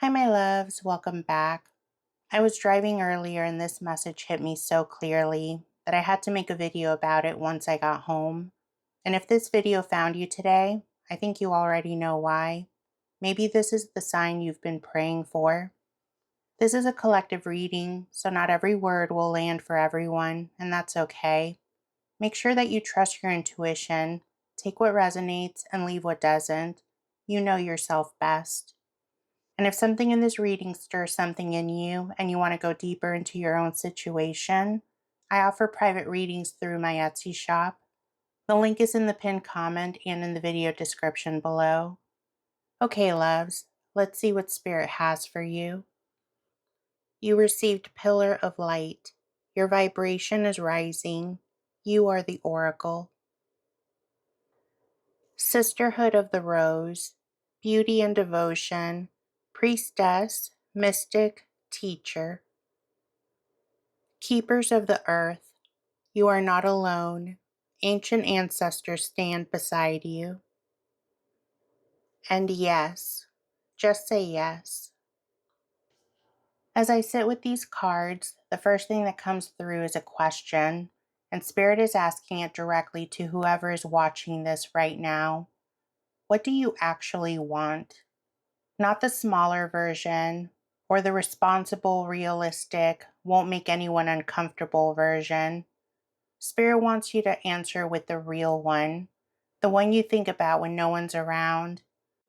Hi, my loves. Welcome back. I was driving earlier and this message hit me so clearly that I had to make a video about it once I got home. And if this video found you today, I think you already know why. Maybe this is the sign you've been praying for. This is a collective reading, so not every word will land for everyone, and that's okay. Make sure that you trust your intuition, take what resonates, and leave what doesn't. You know yourself best. And if something in this reading stirs something in you and you want to go deeper into your own situation, I offer private readings through my Etsy shop. The link is in the pinned comment and in the video description below. Okay, loves, let's see what Spirit has for you. You received Pillar of Light. Your vibration is rising. You are the Oracle. Sisterhood of the Rose. Beauty and Devotion. Priestess. Mystic. Teacher. Keepers of the Earth. You are not alone. Ancient ancestors stand beside you. And yes. Just say yes. As I sit with these cards, the first thing that comes through is a question, and Spirit is asking it directly to whoever is watching this right now. What do you actually want? Not the smaller version, or the responsible, realistic, won't make anyone uncomfortable version. Spirit wants you to answer with the real one, the one you think about when no one's around,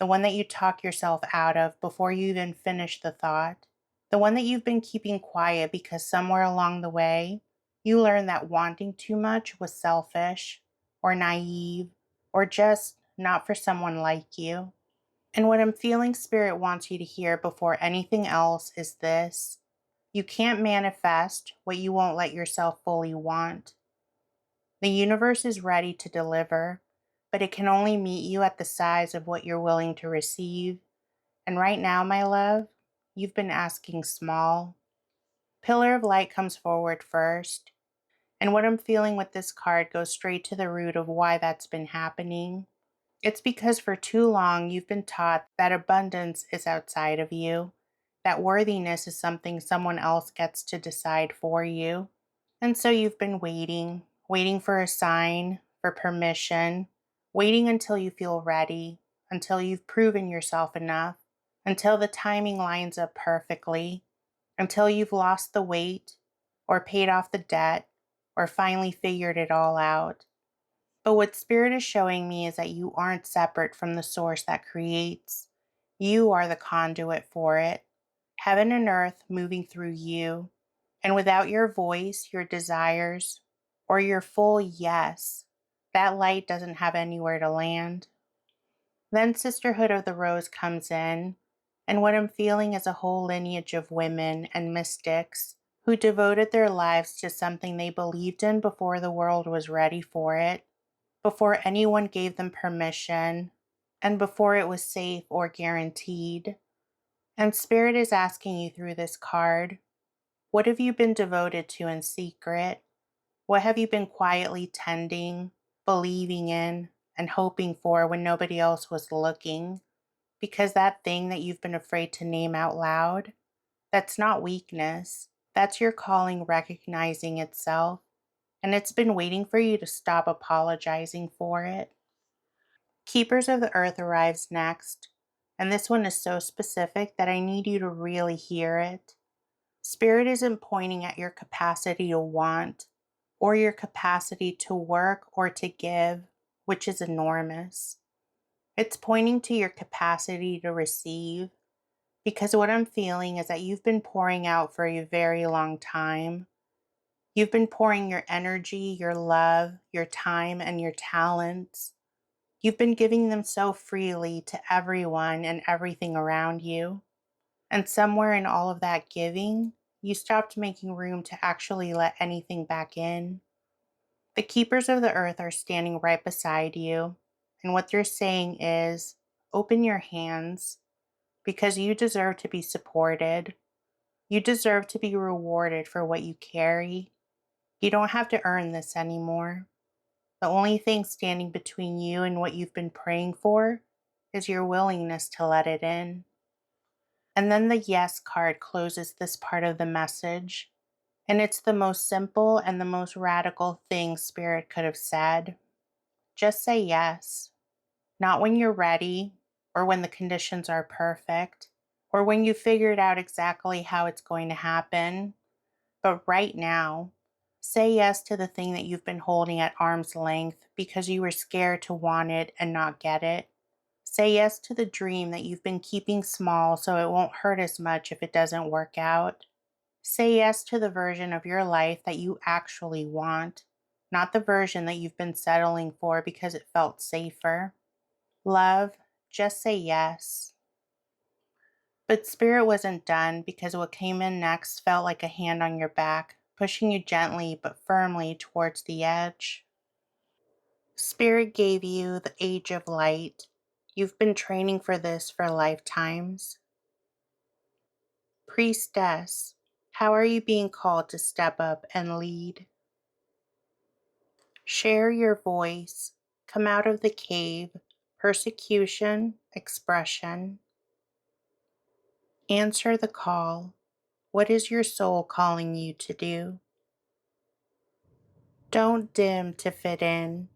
the one that you talk yourself out of before you even finish the thought. The one that you've been keeping quiet because somewhere along the way, you learned that wanting too much was selfish, or naive, or just not for someone like you. And what I'm feeling Spirit wants you to hear before anything else is this: you can't manifest what you won't let yourself fully want. The universe is ready to deliver, but it can only meet you at the size of what you're willing to receive. And right now, my love, you've been asking small. Pillar of Light comes forward first. And what I'm feeling with this card goes straight to the root of why that's been happening. It's because for too long you've been taught that abundance is outside of you, that worthiness is something someone else gets to decide for you. And so you've been waiting for a sign, for permission, waiting until you feel ready, until you've proven yourself enough, until the timing lines up perfectly, until you've lost the weight, or paid off the debt, or finally figured it all out. But what Spirit is showing me is that you aren't separate from the source that creates. You are the conduit for it. Heaven and earth moving through you. And without your voice, your desires, or your full yes, that light doesn't have anywhere to land. Then Sisterhood of the Rose comes in, and what I'm feeling is a whole lineage of women and mystics who devoted their lives to something they believed in before the world was ready for it, before anyone gave them permission, and before it was safe or guaranteed. And Spirit is asking you through this card, what have you been devoted to in secret? What have you been quietly tending, believing in, and hoping for when nobody else was looking? Because that thing that you've been afraid to name out loud, that's not weakness. That's your calling recognizing itself, and it's been waiting for you to stop apologizing for it. Keepers of the Earth arrives next, and this one is so specific that I need you to really hear it. Spirit isn't pointing at your capacity to want, or your capacity to work or to give, which is enormous. It's pointing to your capacity to receive, because what I'm feeling is that you've been pouring out for a very long time. You've been pouring your energy, your love, your time, and your talents. You've been giving them so freely to everyone and everything around you. And somewhere in all of that giving, you stopped making room to actually let anything back in. The keepers of the earth are standing right beside you, and what they're saying is, open your hands, because you deserve to be supported. You deserve to be rewarded for what you carry. You don't have to earn this anymore. The only thing standing between you and what you've been praying for is your willingness to let it in. And then the yes card closes this part of the message. And it's the most simple and the most radical thing Spirit could have said. Just say yes. Not when you're ready, or when the conditions are perfect, or when you figured out exactly how it's going to happen, but right now. Say yes to the thing that you've been holding at arm's length because you were scared to want it and not get it. Say yes to the dream that you've been keeping small so it won't hurt as much if it doesn't work out. Say yes to the version of your life that you actually want, not the version that you've been settling for because it felt safer. Love, just say yes. But Spirit wasn't done because what came in next felt like a hand on your back, pushing you gently but firmly towards the edge. Spirit gave you the age of light. You've been training for this for lifetimes. Priestess, how are you being called to step up and lead? Share your voice. Come out of the cave. Persecution, expression. Answer the call. What is your soul calling you to do? Don't dim to fit in.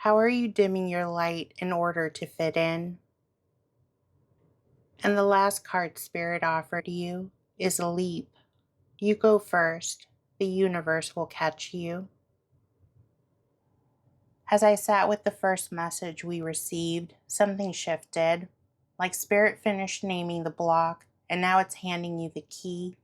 How are you dimming your light in order to fit in? And the last card Spirit offered you is leap. You go first. The universe will catch you. As I sat with the first message we received, something shifted. Like Spirit finished naming the block, and now it's handing you the key.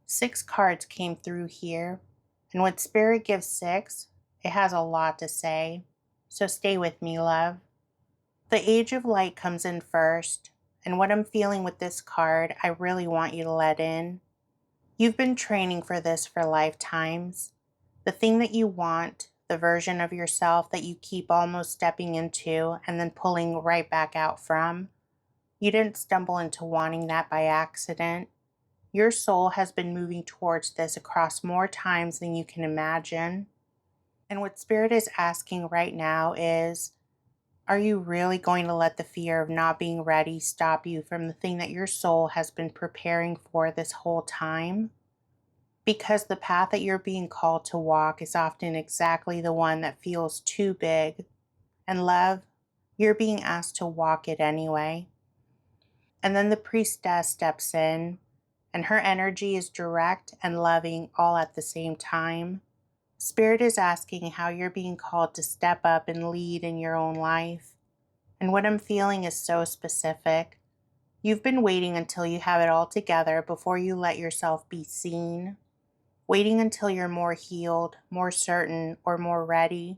6 cards came through here, and when Spirit gives 6, it has a lot to say. So stay with me, love. The Age of Light comes in first, and what I'm feeling with this card, I really want you to let in. You've been training for this for lifetimes. The thing that you want, the version of yourself that you keep almost stepping into and then pulling right back out from. You didn't stumble into wanting that by accident. Your soul has been moving towards this across more times than you can imagine. And what Spirit is asking right now is, are you really going to let the fear of not being ready stop you from the thing that your soul has been preparing for this whole time? Because the path that you're being called to walk is often exactly the one that feels too big. And love, you're being asked to walk it anyway. And then the priestess steps in, and her energy is direct and loving all at the same time. Spirit is asking how you're being called to step up and lead in your own life. And what I'm feeling is so specific. You've been waiting until you have it all together before you let yourself be seen. Waiting until you're more healed, more certain, or more ready.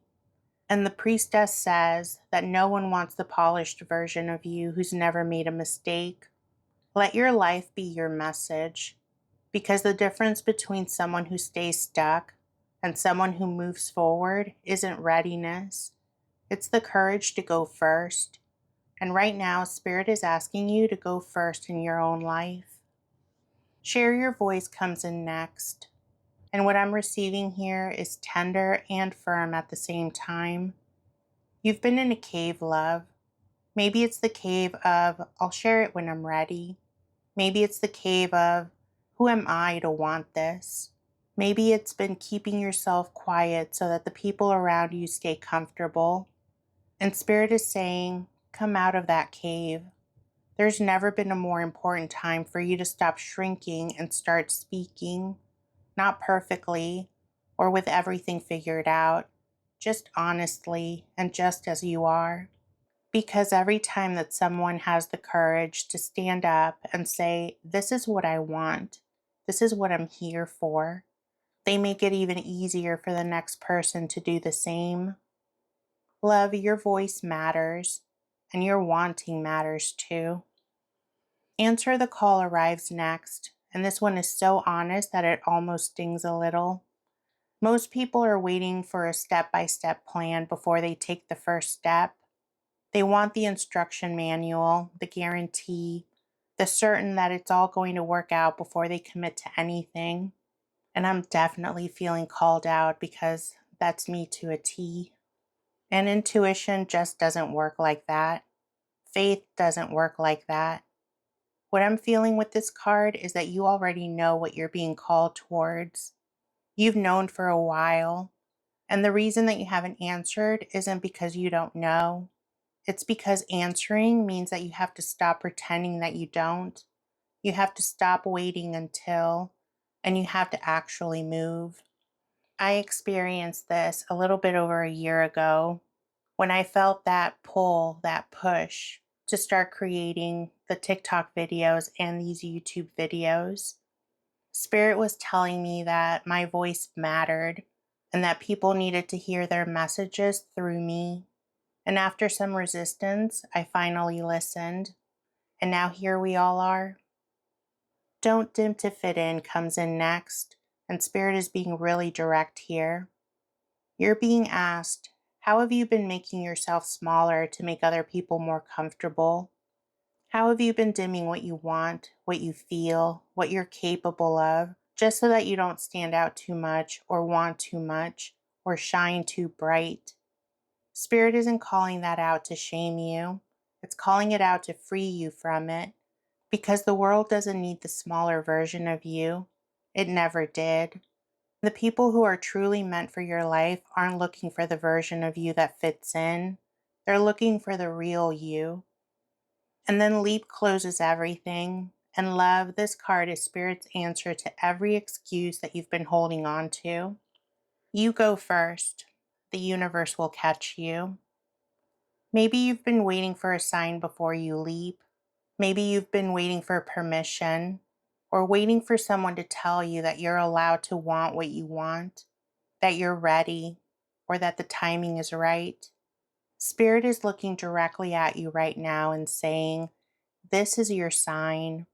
And the priestess says that no one wants the polished version of you who's never made a mistake. Let your life be your message, because the difference between someone who stays stuck and someone who moves forward isn't readiness. It's the courage to go first. And right now, Spirit is asking you to go first in your own life. Share your voice comes in next. And what I'm receiving here is tender and firm at the same time. You've been in a cave, love. Maybe it's the cave of, I'll share it when I'm ready. Maybe it's the cave of, who am I to want this? Maybe it's been keeping yourself quiet so that the people around you stay comfortable. And Spirit is saying, come out of that cave. There's never been a more important time for you to stop shrinking and start speaking. Not perfectly or with everything figured out, just honestly and just as you are. Because every time that someone has the courage to stand up and say, this is what I want, this is what I'm here for, they make it even easier for the next person to do the same. Love, your voice matters, and your wanting matters too. Answer the Call arrives next, and this one is so honest that it almost stings a little. Most people are waiting for a step-by-step plan before they take the first step. They want the instruction manual, the guarantee, the certain that it's all going to work out before they commit to anything. And I'm definitely feeling called out because that's me to a T. And intuition just doesn't work like that. Faith doesn't work like that. What I'm feeling with this card is that you already know what you're being called towards. You've known for a while, and the reason that you haven't answered isn't because you don't know. It's because answering means that you have to stop pretending that you don't. You have to stop waiting until, and you have to actually move. I experienced this a little bit over a year ago when I felt that pull, that push to start creating the TikTok videos and these YouTube videos. Spirit was telling me that my voice mattered and that people needed to hear their messages through me. And after some resistance, I finally listened. And now here we all are. Don't dim to fit in comes in next, and Spirit is being really direct here. You're being asked, how have you been making yourself smaller to make other people more comfortable? How have you been dimming what you want, what you feel, what you're capable of, just so that you don't stand out too much or want too much or shine too bright? Spirit isn't calling that out to shame you. It's calling it out to free you from it, because the world doesn't need the smaller version of you. It never did. The people who are truly meant for your life aren't looking for the version of you that fits in. They're looking for the real you. And then Leap closes everything. And love, this card is Spirit's answer to every excuse that you've been holding on to. You go first. The universe will catch you. Maybe you've been waiting for a sign before you leap. Maybe you've been waiting for permission or waiting for someone to tell you that you're allowed to want what you want, that you're ready, or that the timing is right. Spirit is looking directly at you right now and saying, this is your sign.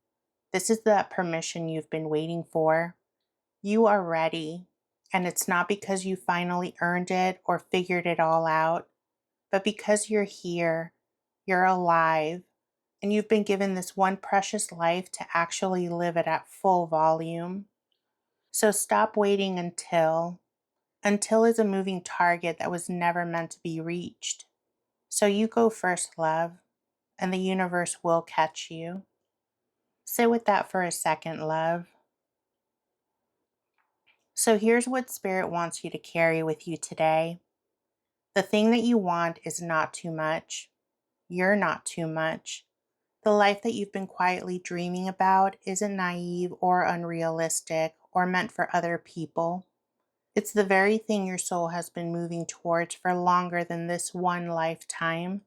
This is the permission you've been waiting for. You are ready. And it's not because you finally earned it or figured it all out, but because you're here, you're alive, and you've been given this one precious life to actually live it at full volume. So stop waiting until. Until is a moving target that was never meant to be reached. So you go first, love, and the universe will catch you. Sit with that for a second, love. So here's what Spirit wants you to carry with you today. The thing that you want is not too much. You're not too much. The life that you've been quietly dreaming about isn't naive or unrealistic or meant for other people. It's the very thing your soul has been moving towards for longer than this one lifetime.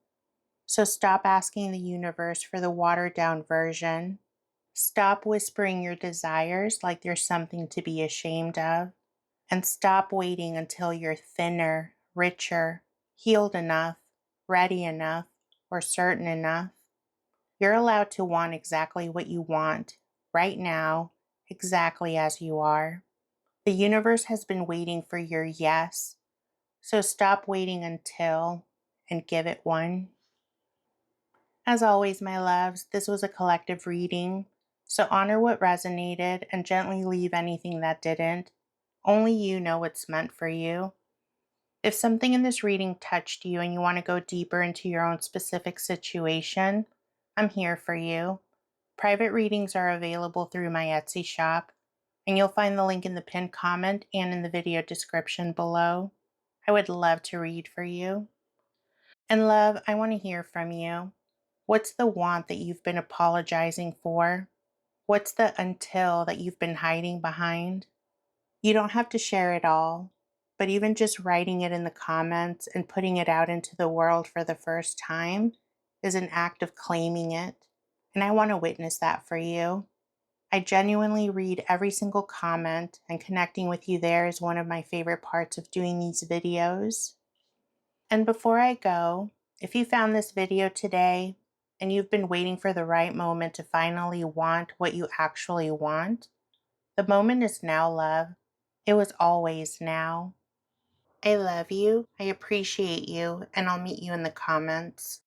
So stop asking the universe for the watered down version. Stop whispering your desires like there's something to be ashamed of. And stop waiting until you're thinner, richer, healed enough, ready enough, or certain enough. You're allowed to want exactly what you want, right now, exactly as you are. The universe has been waiting for your yes, so stop waiting until and give it one. As always, my loves, this was a collective reading, so honor what resonated and gently leave anything that didn't. Only you know what's meant for you. If something in this reading touched you and you want to go deeper into your own specific situation, I'm here for you. Private readings are available through my Etsy shop, and you'll find the link in the pinned comment and in the video description below. I would love to read for you. And love, I want to hear from you. What's the want that you've been apologizing for? What's the until that you've been hiding behind? You don't have to share it all, but even just writing it in the comments and putting it out into the world for the first time is an act of claiming it. And I want to witness that for you. I genuinely read every single comment, and connecting with you there is one of my favorite parts of doing these videos. And before I go, if you found this video today and you've been waiting for the right moment to finally want what you actually want, the moment is now, love. It was always now. I love you, I appreciate you, and I'll meet you in the comments.